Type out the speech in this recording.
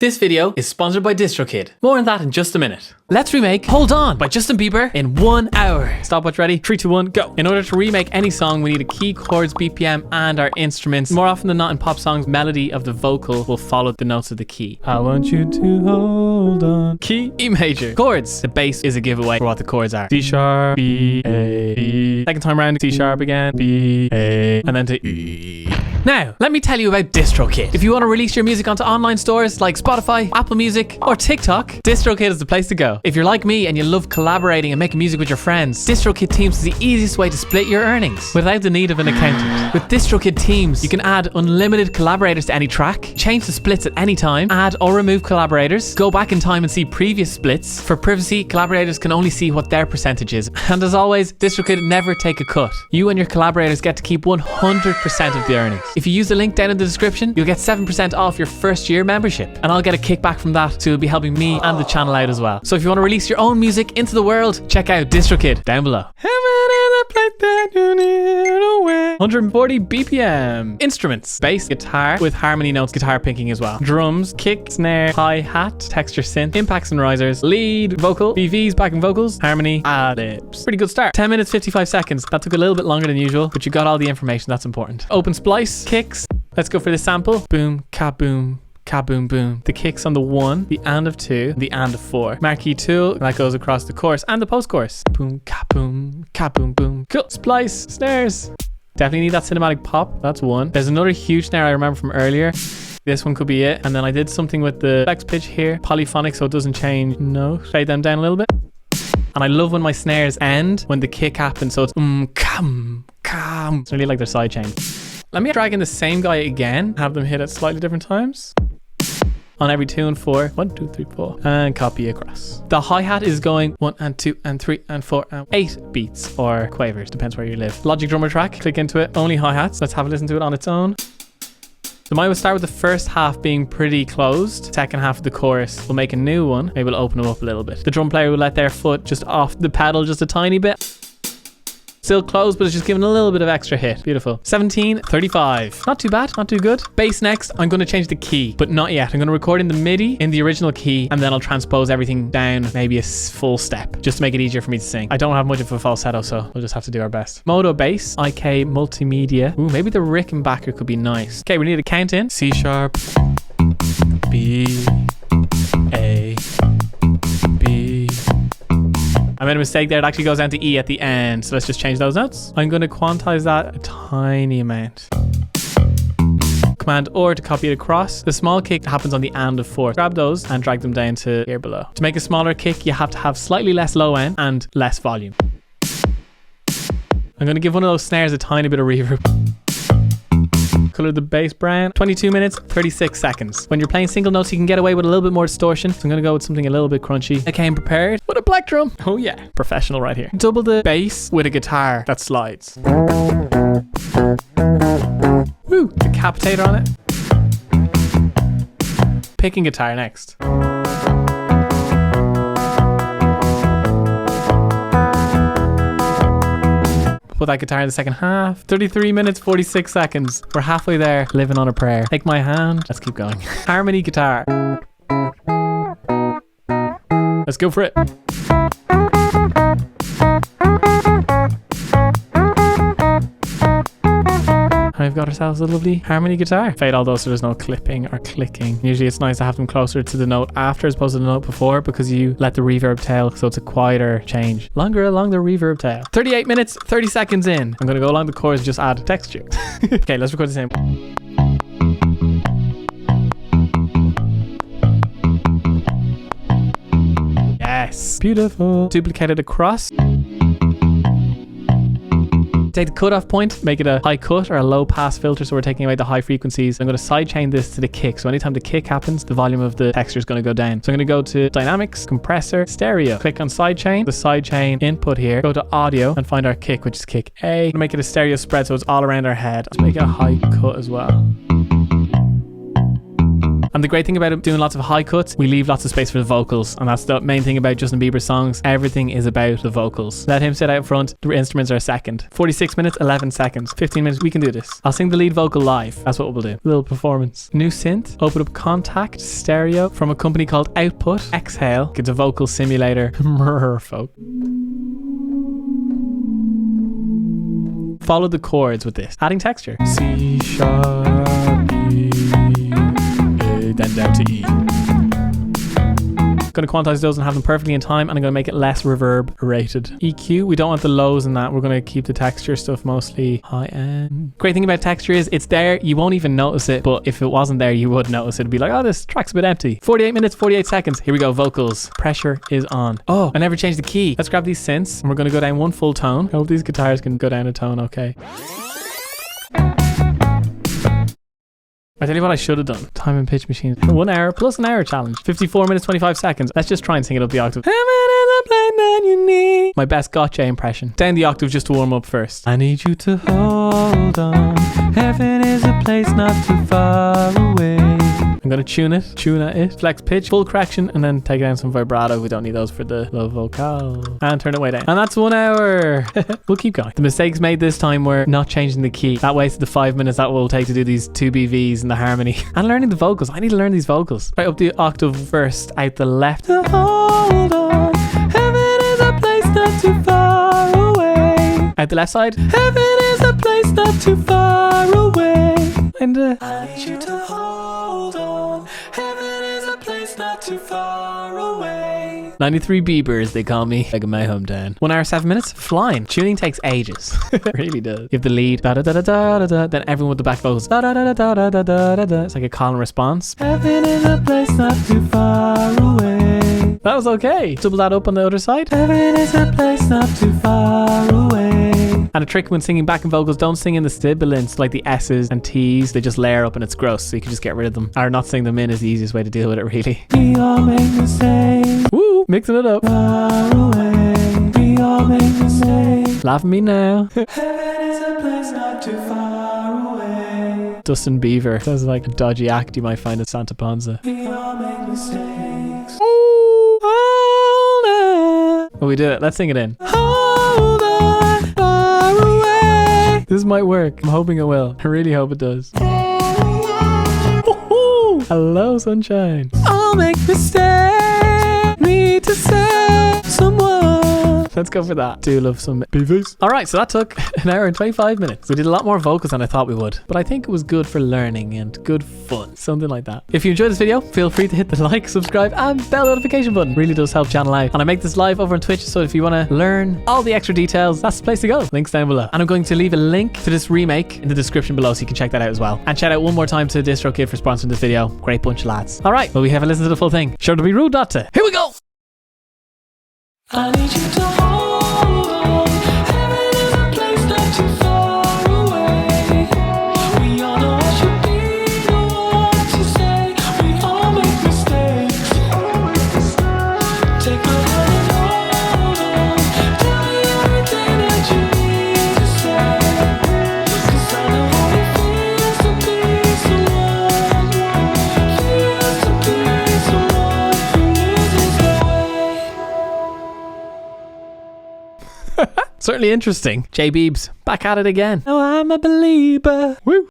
This video is sponsored by DistroKid. More on that in just a minute. Let's remake Hold On by Justin Bieber in 1 hour. Stopwatch ready? 3, 2, 1, go. In order to remake any song, we need a key, chords, BPM, and our instruments. More often than not in pop songs, melody of the vocal will follow the notes of the key. I want you to hold on. Key, E major. Chords. The bass is a giveaway for what the chords are. C sharp, B, A, E. Second time around, C sharp again, B, A, and then to E. Now, let me tell you about DistroKid. If you want to release your music onto online stores like Spotify, Apple Music, or TikTok, DistroKid is the place to go. If you're like me and you love collaborating and making music with your friends, DistroKid Teams is the easiest way to split your earnings without the need of an accountant. With DistroKid Teams, you can add unlimited collaborators to any track, change the splits at any time, add or remove collaborators, go back in time and see previous splits. For privacy, collaborators can only see what their percentage is. And as always, DistroKid never take a cut. You and your collaborators get to keep 100% of the earnings. If you use the link down in the description, you'll get 7% off your first year membership. And I'll get a kickback from that, so you'll be helping me and the channel out as well. So if you want to release your own music into the world, check out DistroKid down below. 140 BPM. Instruments. Bass, guitar with harmony notes, guitar picking as well. Drums, kick, snare, hi-hat, texture synth, impacts and risers, lead, vocal, BVs, backing vocals, harmony, ad-libs. Pretty good start. 10 minutes, 55 seconds. That took a little bit longer than usual, but you got all the information that's important. Open splice, kicks. Let's go for the sample. Boom, kaboom. Kaboom boom. The kicks on the 1, the and of 2, the and of 4. Marquee tool, that goes across the chorus and the post chorus. Boom, kaboom, kaboom boom. Cool. Splice, snares. Definitely need that cinematic pop. That's 1. There's another huge snare I remember from earlier. This one could be it. And then I did something with the flex pitch here. Polyphonic so it doesn't change. No. Fade them down a little bit. And I love when my snares end when the kick happens. So it's kam. It's really like their sidechain. Let me drag in the same guy again. Have them hit at slightly different times. On every 2 and 4. 1, 2, 3, 4. And copy across. The hi-hat is going 1 and 2 and 3 and 4 and 8 beats or quavers. Depends where you live. Logic drummer track. Click into it. Only hi-hats. Let's have a listen to it on its own. So mine will start with the first half being pretty closed. Second half of the chorus will make a new one. Maybe we'll open them up a little bit. The drum player will let their foot just off the pedal just a tiny bit. Still closed, but it's just giving a little bit of extra hit. Beautiful. 17:35. Not too bad, not too good. Bass next. I'm going to change the key, but not yet. I'm going to record in the MIDI in the original key, and then I'll transpose everything down maybe a full step, just to make it easier for me to sing. I don't have much of a falsetto, so we'll just have to do our best. Modo bass, IK Multimedia. Ooh, maybe the Rickenbacker could be nice. Okay, we need a count in. C sharp, B, A, B. I made a mistake there. It actually goes down to E at the end. So let's just change those notes. I'm going to quantize that a tiny amount. Command or to copy it across. The small kick happens on the and of 4. Grab those and drag them down to here below. To make a smaller kick, you have to have slightly less low end and less volume. I'm going to give one of those snares a tiny bit of reverb. Color the bass brown. 22 minutes, 36 seconds. When you're playing single notes, you can get away with a little bit more distortion. So I'm going to go with something a little bit crunchy. I came prepared with a black drum. Oh yeah, professional right here. Double the bass with a guitar that slides. Woo, decapitator on it. Picking guitar next. Put that guitar in the second half. 33 minutes, 46 seconds. We're halfway there, living on a prayer. Take my hand. Let's keep going. Harmony guitar. Let's go for it. We've got ourselves a lovely harmony guitar. Fade all those so there's no clipping or clicking. Usually it's nice to have them closer to the note after as opposed to the note before because you let the reverb tail so it's a quieter change. Longer along the reverb tail. 38 minutes, 30 seconds in. I'm going to go along the chorus and just add texture. Okay, let's record the same. Yes. Beautiful. Duplicate it across. Take the cutoff point, make it a high cut or a low pass filter so we're taking away the high frequencies. I'm going to sidechain this to the kick. So anytime the kick happens, the volume of the texture is going to go down. So I'm going to go to dynamics, compressor, stereo. Click on sidechain, the sidechain input here. Go to audio and find our kick, which is kick A. I'm going to make it a stereo spread so it's all around our head. Let's make it a high cut as well. And the great thing about doing lots of high cuts, we leave lots of space for the vocals. And that's the main thing about Justin Bieber songs. Everything is about the vocals. Let him sit out front. The instruments are a second. 46 minutes, 11 seconds. 15 minutes. We can do this. I'll sing the lead vocal live. That's what we'll do. Little performance. New synth. Open up Contact Stereo from a company called Output. Exhale. It's a vocal simulator. Merfolk. Follow the chords with this. Adding texture. C sharp, E, A, then down to E. Going to quantize those and have them perfectly in time, and I'm going to make it less reverb rated. EQ, we don't want the lows in that. We're going to keep the texture stuff mostly high end. Great thing about texture is it's there. You won't even notice it, but if it wasn't there, you would notice it. It'd be like, oh, this track's a bit empty. 48 minutes, 48 seconds. Here we go, vocals. Pressure is on. Oh, I never changed the key. Let's grab these synths, and we're going to go down one full tone. I hope these guitars can go down a tone okay. I tell you what I should have done. Time and pitch machine. 1 hour plus an hour challenge. 54 minutes, 25 seconds. Let's just try and sing it up the octave. Heaven is a place that you need. My best gotcha impression. Down the octave just to warm up first. I need you to hold on. Heaven is a place not too far away. I'm going to tune at it, flex pitch, full correction, and then take down some vibrato. We don't need those for the low vocal. And turn it way down. And that's 1 hour. We'll keep going. The mistakes made this time were not changing the key. That wasted the 5 minutes that will take to do these 2 BVs and the harmony. And learning the vocals. I need to learn these vocals. Right up the octave first, out the left. Hold on. Heaven is a place not too far away. Out the left side. Heaven is a place not too far away. And I need you to hold on. Heaven is a place not too far away. 93 Biebers, they call me. Like in my hometown. 1 hour, 7 minutes. Flying. Tuning takes ages. It really does. You have the lead. Da da da da da da da. Then everyone with the back vocals. Da da da da da da da da da. It's like a call and response. Heaven is a place not too far away. That was okay. Double that up on the other side. Heaven is a place not too far away. And a trick when singing backing vocals, don't sing in the sibilants like the S's and T's. They just layer up and it's gross, so you can just get rid of them. Or not sing them in is the easiest way to deal with it, really. We all make mistakes. Woo! Mixing it up. Far away. We all make mistakes. Laugh at me now. Heaven is a place not too far away. Justin Bieber. Sounds like a dodgy act you might find at Santa Ponza. We all make mistakes. Hold on. Oh, we did it. Let's sing it in. Hold on. Far away. This might work. I'm hoping it will. I really hope it does. Hello, sunshine. I'll make mistakes. Need to save someone. Let's go for that. Do love some BVs. All right, so that took an hour and 25 minutes. We did a lot more vocals than I thought we would, but I think it was good for learning and good fun. Something like that. If you enjoyed this video, feel free to hit the like, subscribe, and bell notification button. Really does help channel out. And I make this live over on Twitch, so if you want to learn all the extra details, that's the place to go. Links down below. And I'm going to leave a link to this remake in the description below, so you can check that out as well. And shout out one more time to DistroKid for sponsoring this video. Great bunch of lads. All right, well, we haven't listened to the full thing. Sure to be rude not to. Here we go. I need you to hold on. Heaven is a place not too far away. We all know I should be the one to say we all make mistakes. Take my hand and hold on. Tell me everything that you need to say. 'Cause I know how it feels to be someone. Feels to be someone who loses their way. Certainly interesting. J Biebs, back at it again. Oh, I'm a believer. Woo.